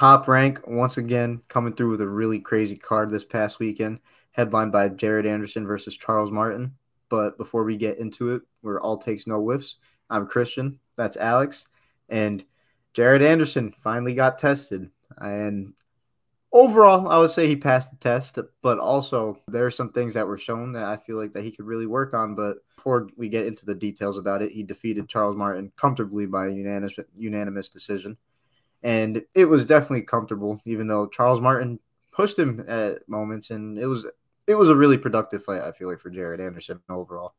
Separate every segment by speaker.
Speaker 1: Top Rank once again coming through with a really crazy card this past weekend, headlined by Jared Anderson versus Charles Martin. But before we get into it, we're all takes no whiffs. I'm Christian. That's Alex. And Jared Anderson finally got tested. And overall, I would say he passed the test, but also there are some things that were shown that I feel like that he could really work on. But before we get into the details about it, he defeated Charles Martin comfortably by a unanimous decision. And it was definitely comfortable, even though Charles Martin pushed him at moments, and it was a really productive fight, I feel like, for Jared Anderson overall.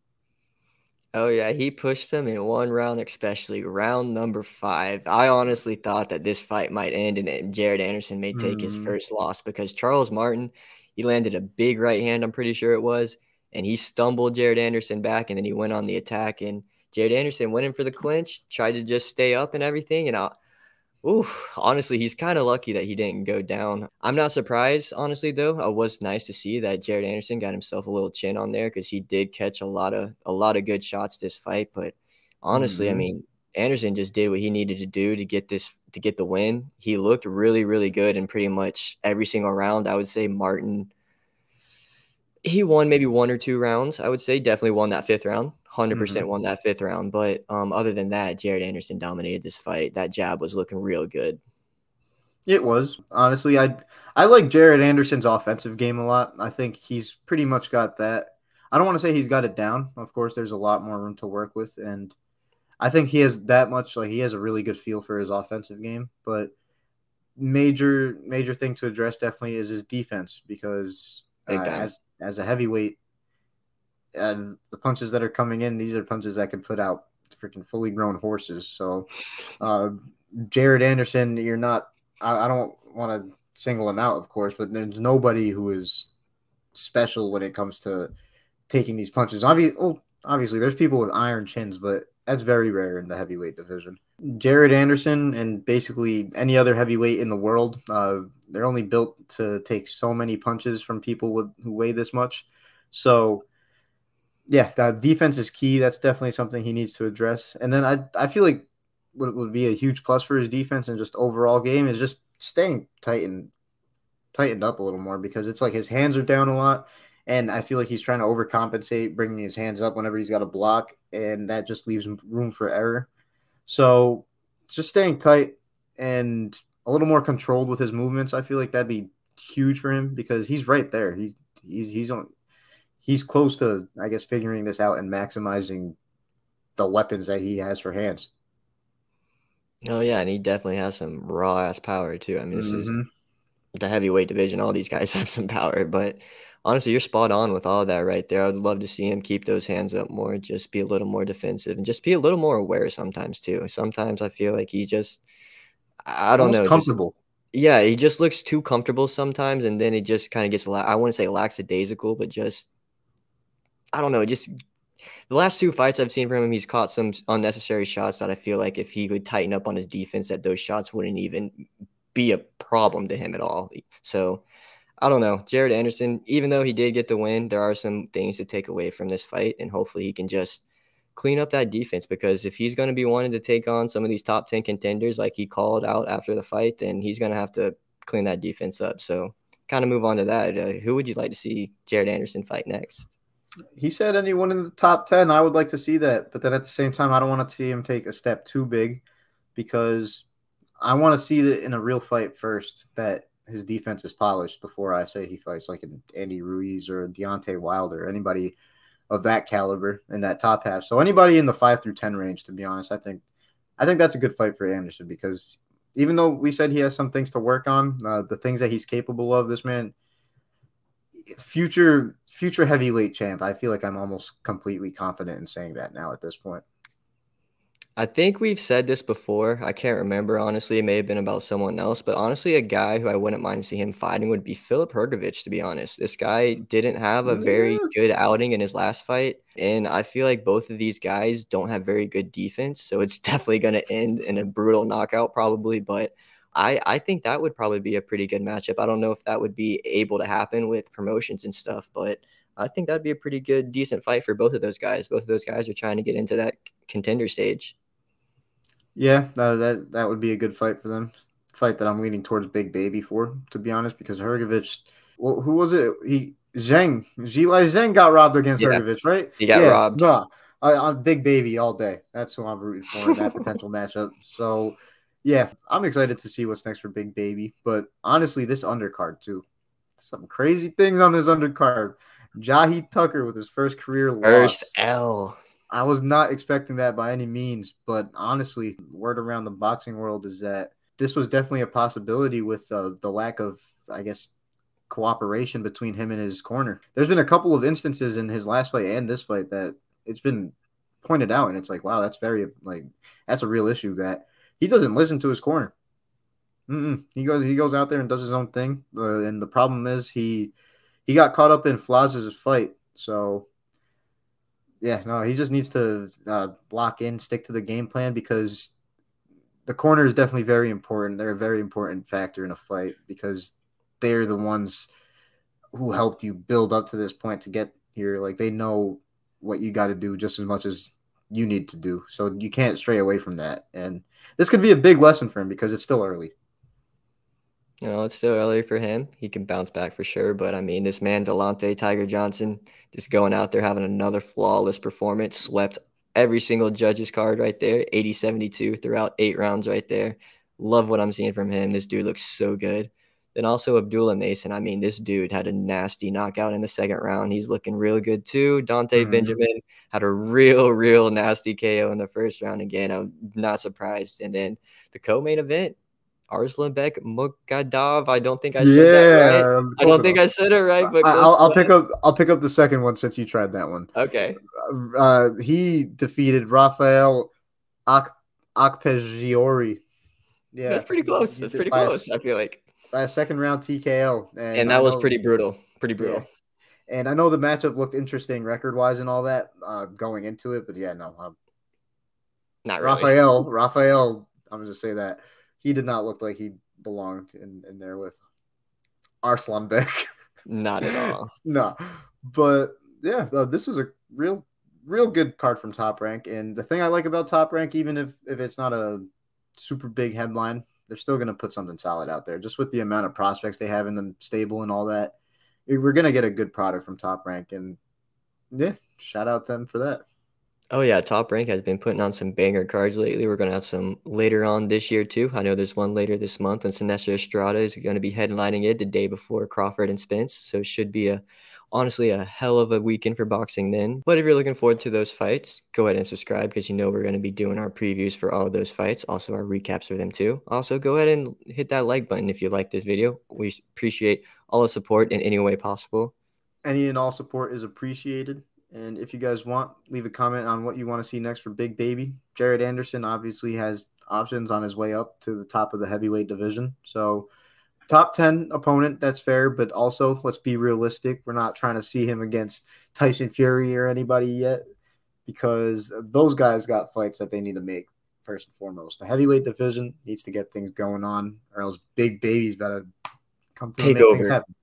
Speaker 2: Oh, yeah, he pushed him in one round, especially round number 5. I honestly thought that this fight might end and Jared Anderson may take his first loss because Charles Martin, he landed a big right hand, I'm pretty sure it was, and he stumbled Jared Anderson back, and then he went on the attack, and Jared Anderson went in for the clinch, tried to just stay up and everything, and honestly, he's kind of lucky that he didn't go down. I'm not surprised, honestly, though. It was nice to see that Jared Anderson got himself a little chin on there because he did catch a lot of good shots this fight. But honestly, I mean, Anderson just did what he needed to do to get the win. He looked really, really good in pretty much every single round. I would say Martin, he won maybe 1 or 2 rounds. I would say definitely won that 5th round. 100% won that 5th round. But other than that, Jared Anderson dominated this fight. That jab was looking real good.
Speaker 1: It was. Honestly, I like Jared Anderson's offensive game a lot. I think he's pretty much got that. I don't want to say he's got it down. Of course, there's a lot more room to work with. And I think he has that much, like he has a really good feel for his offensive game. But major thing to address definitely is his defense because as a heavyweight, the punches that are coming in, these are punches that could put out freaking fully grown horses. So, Jared Anderson, you're not. I don't want to single him out, of course, but there's nobody who is special when it comes to taking these punches. Obviously, there's people with iron chins, but that's very rare in the heavyweight division. Jared Anderson and basically any other heavyweight in the world, they're only built to take so many punches from people who weigh this much. So, yeah, defense is key. That's definitely something he needs to address. And then I feel like what would be a huge plus for his defense and just overall game is just staying tightened up a little more because it's like his hands are down a lot. And I feel like he's trying to overcompensate, bringing his hands up whenever he's got a block, and that just leaves room for error. So just staying tight and a little more controlled with his movements, I feel like that'd be huge for him because he's right there. He's close to, I guess, figuring this out and maximizing the weapons that he has for hands.
Speaker 2: Oh, yeah, and he definitely has some raw-ass power, too. I mean, this is the heavyweight division. All these guys have some power, but honestly, you're spot on with all of that right there. I would love to see him keep those hands up more, just be a little more defensive, and just be a little more aware sometimes, too. Sometimes I feel like he just – I don't know.
Speaker 1: Comfortable.
Speaker 2: Yeah, he just looks too comfortable sometimes, and then he just kind of gets – I wouldn't say lackadaisical, but just – I don't know, just the last 2 fights I've seen from him, he's caught some unnecessary shots that I feel like if he would tighten up on his defense, that those shots wouldn't even be a problem to him at all. So I don't know. Jared Anderson, even though he did get the win, there are some things to take away from this fight, and hopefully he can just clean up that defense because if he's going to be wanting to take on some of these top 10 contenders like he called out after the fight, then he's going to have to clean that defense up. So kind of move on to that. Who would you like to see Jared Anderson fight next?
Speaker 1: He said anyone in the top 10, I would like to see that. But then at the same time, I don't want to see him take a step too big because I want to see that in a real fight first that his defense is polished before I say he fights like an Andy Ruiz or Deontay Wilder or anybody of that caliber in that top half. So anybody in the 5 through 10 range, to be honest, I think that's a good fight for Anderson because even though we said he has some things to work on, the things that he's capable of, this man – future heavyweight champ. I feel like I'm almost completely confident in saying that now at this point.
Speaker 2: I think we've said this before. I can't remember, honestly. It may have been about someone else, but honestly, a guy who I wouldn't mind seeing him fighting would be Filip Hrgović, to be honest. This guy didn't have a very good outing in his last fight, and I feel like both of these guys don't have very good defense, so it's definitely going to end in a brutal knockout probably, but I think that would probably be a pretty good matchup. I don't know if that would be able to happen with promotions and stuff, but I think that'd be a pretty good, decent fight for both of those guys. Both of those guys are trying to get into that contender stage.
Speaker 1: Yeah, that would be a good fight for them. fight that I'm leaning towards Big Baby for, to be honest, because Hrgovic, well, who was it? Zhilei Zhang got robbed against
Speaker 2: Yeah,
Speaker 1: Hrgovic, right?
Speaker 2: he got
Speaker 1: Yeah,
Speaker 2: robbed.
Speaker 1: no, I'm Big Baby all day. That's who I'm rooting for in that potential matchup. So, yeah, I'm excited to see what's next for Big Baby. But honestly, this undercard too, some crazy things on this undercard. Jahi Tucker with his first career
Speaker 2: First
Speaker 1: loss.
Speaker 2: L.
Speaker 1: I was not expecting that by any means, but honestly, word around the boxing world is that this was definitely a possibility with the lack of, I guess, cooperation between him and his corner. There's been a couple of instances in his last fight and this fight that it's been pointed out, and it's like, wow, that's that's a real issue that he doesn't listen to his corner. He goes out there and does his own thing, and the problem is he got caught up in Flaz's fight, so. Yeah, no, he just needs to lock in, stick to the game plan because the corner is definitely very important. They're a very important factor in a fight because they're the ones who helped you build up to this point to get here. Like they know what you got to do just as much as you need to do. So you can't stray away from that. And this could be a big lesson for him because it's still early.
Speaker 2: You know, it's still early for him. He can bounce back for sure. But, I mean, this man, Delonte Tiger Johnson, just going out there having another flawless performance, swept every single judge's card right there, 80-72 throughout 8 rounds right there. Love what I'm seeing from him. This dude looks so good. Then also Abdullah Mason. I mean, this dude had a nasty knockout in the second round. He's looking real good too. Dante Benjamin had a real nasty KO in the first round again. I'm not surprised. And then the co-main event, Arslanbek Mugadov. I don't think I said that right. I don't think I said it right, but
Speaker 1: I'll pick up the second one since you tried that one.
Speaker 2: Okay.
Speaker 1: He defeated Rafael Akpegiori. Yeah,
Speaker 2: that's pretty close. That's pretty close. I feel like
Speaker 1: by a second round TKO,
Speaker 2: and that was pretty brutal. Pretty brutal.
Speaker 1: Yeah. And I know the matchup looked interesting record wise and all that going into it, but yeah, no,
Speaker 2: not really.
Speaker 1: Rafael. I'm gonna just say that. He did not look like he belonged in there with Arslanbek.
Speaker 2: Not at all.
Speaker 1: No. But yeah, this was a real good card from Top Rank. And the thing I like about Top Rank, even if it's not a super big headline, they're still going to put something solid out there. Just with the amount of prospects they have in the stable and all that, we're going to get a good product from Top Rank. And yeah, shout out them for that.
Speaker 2: Oh, yeah, Top Rank has been putting on some banger cards lately. We're going to have some later on this year, too. I know there's one later this month, and Sinestro Estrada is going to be headlining it the day before Crawford and Spence. So it should be honestly a hell of a weekend for boxing then. But if you're looking forward to those fights, go ahead and subscribe because you know we're going to be doing our previews for all of those fights, also our recaps for them, too. Also, go ahead and hit that like button if you like this video. We appreciate all the support in any way possible.
Speaker 1: Any and all support is appreciated. And if you guys want, leave a comment on what you want to see next for Big Baby. Jared Anderson obviously has options on his way up to the top of the heavyweight division. So top 10 opponent, that's fair. But also, let's be realistic. We're not trying to see him against Tyson Fury or anybody yet because those guys got fights that they need to make first and foremost. The heavyweight division needs to get things going on or else Big Baby's got to come through and make things happen.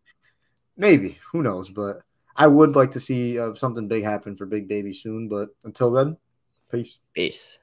Speaker 1: Maybe. Who knows? But I would like to see something big happen for Big Baby soon, but until then, peace.
Speaker 2: Peace.